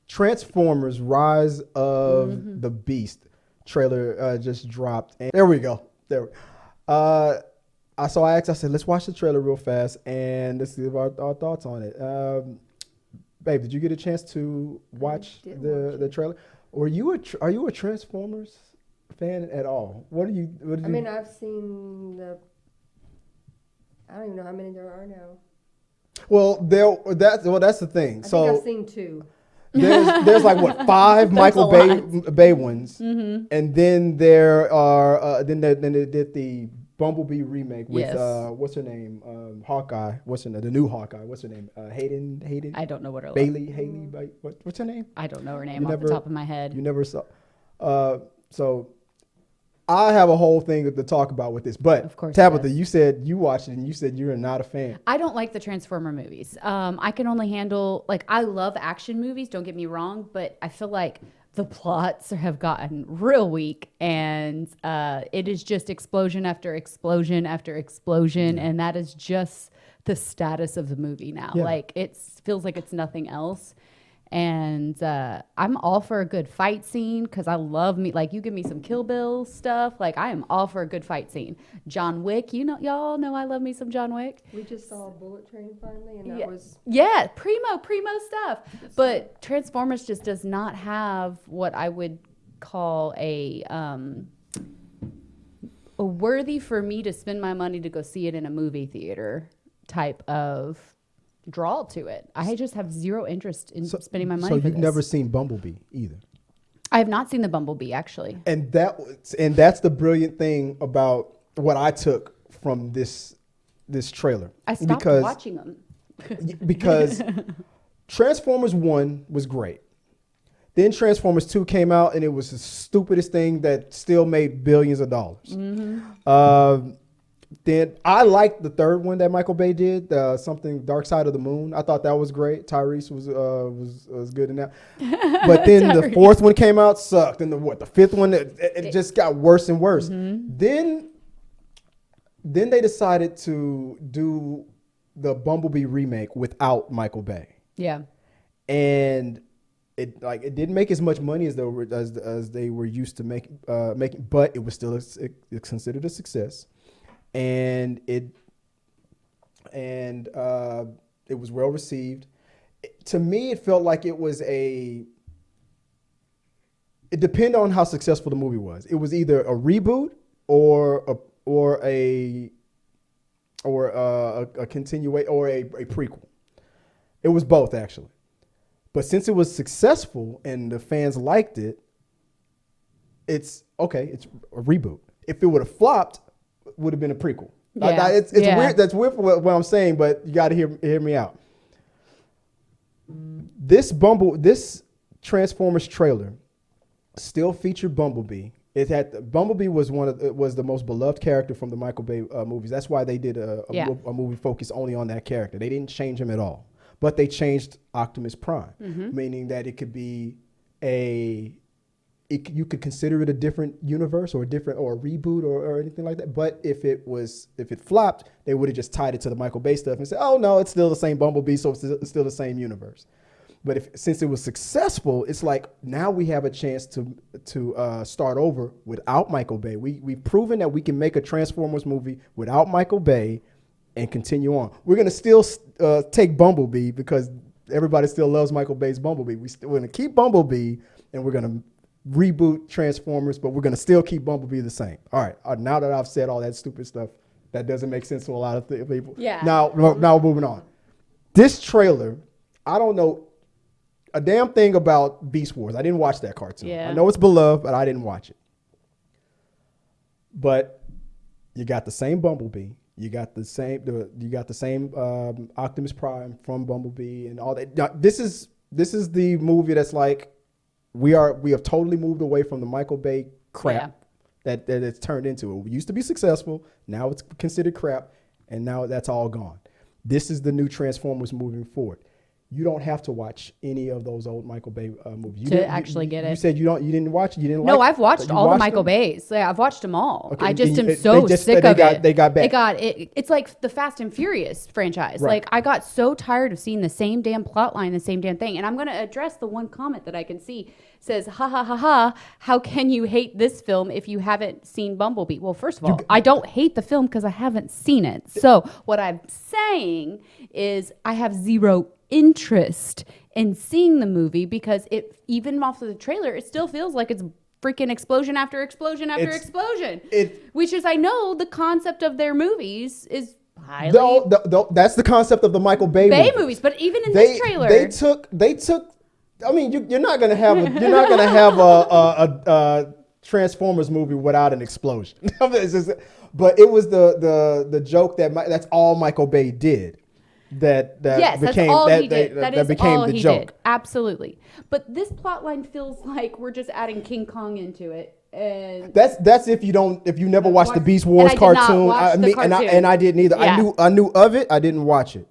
Transformers: Rise of the Beast trailer just dropped. And there we go. There. So I asked. I said, let's watch the trailer real fast and let's give our thoughts on it. Babe, did you get a chance to watch the trailer? Are you a Transformers fan at all? I've seen I don't even know how many there are now. Well, that's the thing. I think I've seen 2. There's like what 5 Michael Bay ones, and then there are then they did the Bumblebee remake with what's her name, Hawkeye. What's her name? The new Hawkeye. What's her name? Hayden. I don't know what her Haley. What's her name? I don't know her name off the top of my head. You never saw. So I have a whole thing to talk about with this, but of course, Tabitha, you said you watched it and you said you're not a fan. I don't like the Transformer movies. I can only handle, I love action movies, don't get me wrong, but I feel like the plots have gotten real weak and it is just explosion after explosion after explosion. And that is just the status of the movie now. Yeah. It feels like it's nothing else. And I'm all for a good fight scene because I love you give me some Kill Bill stuff. I am all for a good fight scene. John Wick, y'all know I love me some John Wick. We just saw Bullet Train finally, and that was primo stuff. But Transformers just does not have what I would call a worthy for me to spend my money to go see it in a movie theater type of draw to it. I just have zero interest in spending my money. So you've never seen Bumblebee either? I have not seen the Bumblebee actually. And that's the brilliant thing about what I took from this trailer. I stopped watching them because Transformers 1 was great. Then Transformers 2 came out and it was the stupidest thing that still made billions of dollars. Then I liked the third one that Michael Bay did, something Dark Side of the Moon. I thought that was great. Tyrese was good in that. But then the fourth one came out, sucked. And the fifth one, it just got worse and worse. Then they decided to do the Bumblebee remake without Michael Bay. Yeah. And it didn't make as much money as they were used to making, but it was still it's considered a success. And it was well received. To me, it felt like it depended on how successful the movie was. It was either a reboot or a continuation or a prequel. It was both actually. But since it was successful and the fans liked it, it's okay. It's a reboot. If it would have flopped, would have been a prequel. Yeah. It's weird. That's weird for what I'm saying, but you got to hear me out. This Transformers trailer still featured Bumblebee. Bumblebee was the most beloved character from the Michael Bay movies. That's why they did a movie focused only on that character. They didn't change him at all, but they changed Optimus Prime, meaning that it could be you could consider it a different universe or a reboot or anything like that. But if it flopped, they would have just tied it to the Michael Bay stuff and said, "Oh no, it's still the same Bumblebee, so it's still the same universe." But since it was successful, it's like now we have a chance to start over without Michael Bay. We've proven that we can make a Transformers movie without Michael Bay and continue on. We're gonna still take Bumblebee because everybody still loves Michael Bay's Bumblebee. We're gonna keep Bumblebee and we're gonna reboot Transformers, but we're going to still keep Bumblebee the same. All right. Now that I've said all that stupid stuff, that doesn't make sense to a lot of people. Yeah. Now moving on. This trailer, I don't know a damn thing about Beast Wars. I didn't watch that cartoon. Yeah. I know it's beloved, but I didn't watch it. But you got the same Bumblebee. You got the same Optimus Prime from Bumblebee and all that. Now, this is the movie that's like, we have totally moved away from the Michael Bay crap that it's turned into. It used to be successful. Now it's considered crap. And now that's all gone. This is the new Transformers moving forward. you don't have to watch any of those old Michael Bay movies. You To didn't- actually get You it. said you didn't watch it. You didn't. No, like I've watched you all the watched Michael them? Bays. Yeah, I've watched them all. Okay, I just and am they so just- sick they of got- it. they got back. It got it. It's like the Fast and Furious franchise. Right. Like I got so tired of seeing the same damn plot line, the same damn thing. And I'm going to address the one comment that I can see. It says, ha ha ha ha. How can you hate this film if you haven't seen Bumblebee? Well, first of all, I don't hate the film because I haven't seen it. So what I'm saying is I have zero interest in seeing the movie because it, even off of the trailer, it still feels like it's freaking explosion after explosion after It's- explosion. it- Which is, I know the concept of their movies is highly That's the concept of the Michael Bay, Bay movies, but even in this trailer, They took. I mean, you're not gonna have a Transformers movie without an explosion. It's just- but it was the joke that's all Michael Bay did. That yes, became that's all that, he did. that That is became all the he joke. did. Absolutely. But this plot line feels like we're just adding King Kong into it. And That's if you never watched the Beast And Wars I did not cartoon. watch the cartoon. I didn't either. Yeah. I knew of it. I didn't watch it,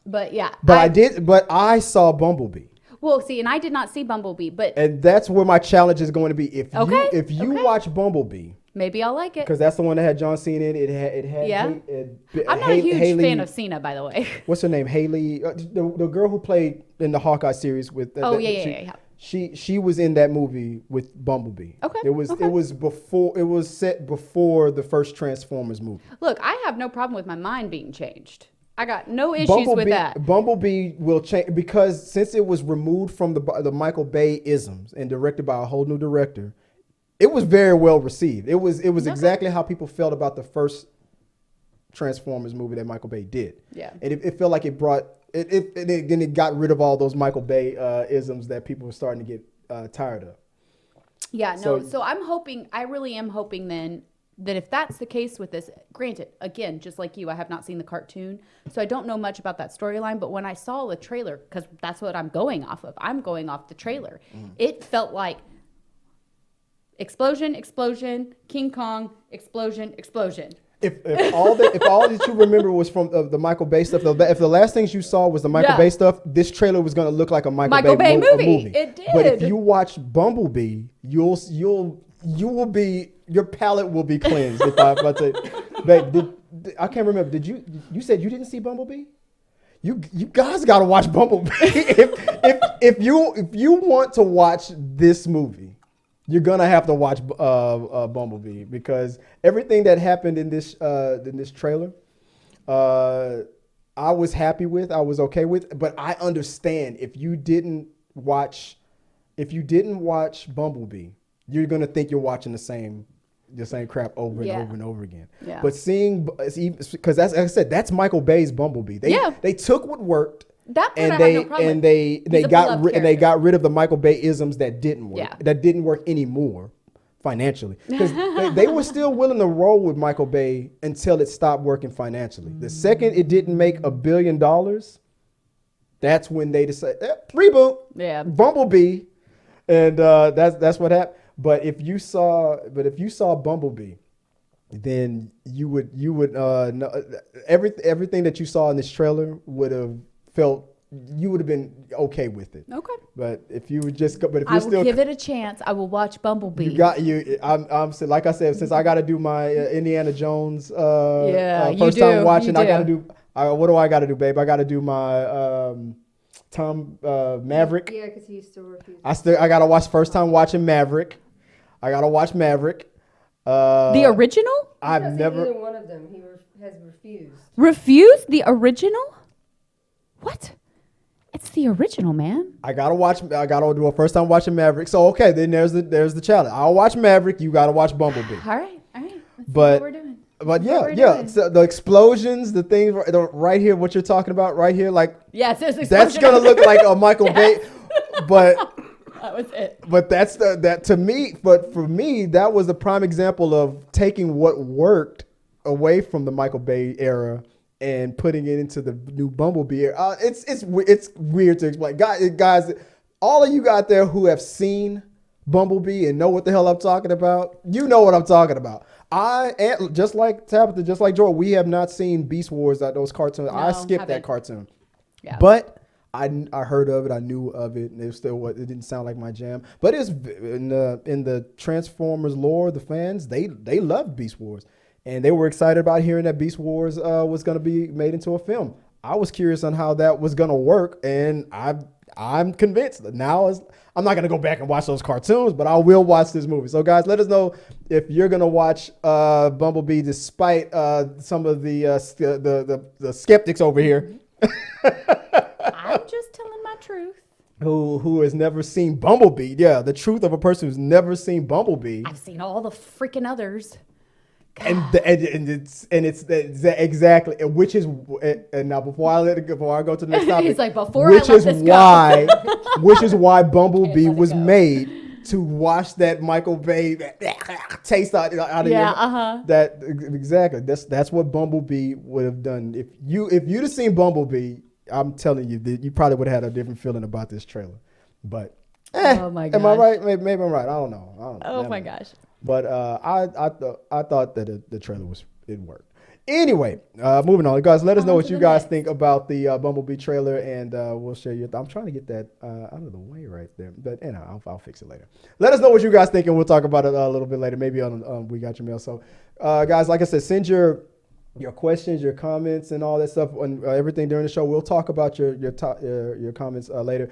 but yeah. but I did. But I saw Bumblebee. Well, see, and I did not see Bumblebee, but And that's where my challenge is going to be. If Okay, you okay. watch Bumblebee, maybe I'll like it. because that's the one that had John Cena in it. It had Yeah. Ha- I'm not a huge Haley- fan of Cena, by the way. What's her name? Haley, the girl who played in the Hawkeye series with. Oh, yeah. She was in that movie with Bumblebee. Okay, It was okay. it was set before the first Transformers movie. Look, I have no problem with my mind being changed. I got no issues with that. Bumblebee will change because since it was removed from the Michael Bay isms and directed by a whole new director, it was very well received. It was exactly how people felt about the first Transformers movie that Michael Bay did. Yeah. And it felt like it brought then it got rid of all those Michael Bay isms that people were starting to get tired of. Yeah, no. So- So I really am hoping then that if that's the case with this, granted, again, just like you, I have not seen the cartoon, so I don't know much about that storyline. But when I saw the trailer, because that's what I'm going off of, I'm going off the trailer. It felt like explosion, explosion, King Kong, explosion, explosion. If all that you remember was from the Michael Bay stuff, if the last things you saw was the Michael Yeah. Bay stuff, this trailer was going to look like a Michael Bay movie. It But if did. you watch Bumblebee, you will be, your palate will be cleansed. If I say, babe, I can't remember. Did you said you didn't see Bumblebee? You guys got to watch Bumblebee. if you want to watch this movie, you're gonna have to watch Bumblebee, because everything that happened in this trailer, I was happy with, I was okay with, but I understand if you didn't watch Bumblebee, you're gonna think you're watching the same crap over and Yeah. over and over again. Yeah. But seeing, because that's, like I said, that's Michael Bay's Bumblebee. They took what worked. That part And I they have no problem and with. they He's they a got beloved rid, and they character. got rid of the Michael Bay isms that didn't work. Yeah. That didn't work anymore financially, because they were still willing to roll with Michael Bay until it stopped working financially. The second it didn't make $1 billion, that's when they decided reboot. Yeah. Bumblebee, and that's what happened. But if you saw Bumblebee, then you would know everything that you saw in this trailer would have felt, you would have been okay with it. Okay. But if you would just go, but if I you're will still, give it a chance. I will watch Bumblebee. I'm like I said, since I got to do my Indiana Jones Yeah, you first time do, watching, you I got to do. do. What do I got to do, babe? I got to do my Tom Maverick. Yeah, because he still refused. I gotta watch first time watching Maverick. I gotta watch Maverick. The original? I've Either never. one of them. He has refused. Refuse the original? What? It's the original, man. I gotta do a first time watching Maverick. So okay, then there's the challenge. I'll watch Maverick. You gotta watch Bumblebee. All right. Let's see But- what we're doing. But That's what yeah. we're doing. So the explosions, the things right here, what you're talking about right here, like Yes, it's that's gonna look like a Michael Bay. But That was it. But that's that to me. But for me, that was a prime example of taking what worked away from the Michael Bay era and putting it into the new Bumblebee era. It's weird to explain, guys. All of you out there who have seen Bumblebee and know what the hell I'm talking about, you know what I'm talking about. Just like Tabitha, just like Joel, we have not seen Beast Wars, those cartoons. I No, skipped that haven't. cartoon. Yeah. But I heard of it, I knew of it, and it still it didn't sound like my jam. But it's in the Transformers lore, the fans they loved Beast Wars, and they were excited about hearing that Beast Wars was going to be made into a film. I was curious on how that was going to work, and I'm convinced that now I'm not going to go back and watch those cartoons, but I will watch this movie. So guys, let us know if you're going to watch Bumblebee, despite some of the skeptics over here. I'm just telling my truth. Who has never seen Bumblebee. Yeah, the truth of a person who's never seen Bumblebee. I've seen all the freaking others. And it's exactly, which is, and now before I go to the next topic, He's like, before which I let is this why which is why Bumblebee let it was go. made, to wash that Michael Bay taste out of your that exactly. That's what Bumblebee would have done. If you'd have seen Bumblebee, I'm telling you that you probably would have had a different feeling about this trailer. But Oh my am I gosh. right? Maybe I'm right. I don't know. Oh my Never. gosh. But I thought that the trailer it worked. Anyway, moving on, guys. Let us know On what to you the guys next. think about the Bumblebee trailer, and we'll share your. I'm trying to get that out of the way right there, but I'll fix it later. Let us know what you guys think, and we'll talk about it a little bit later, maybe on We Got Your Mail. So, guys, like I said, send your questions, your comments, and all that stuff, and everything during the show. We'll talk about your comments later.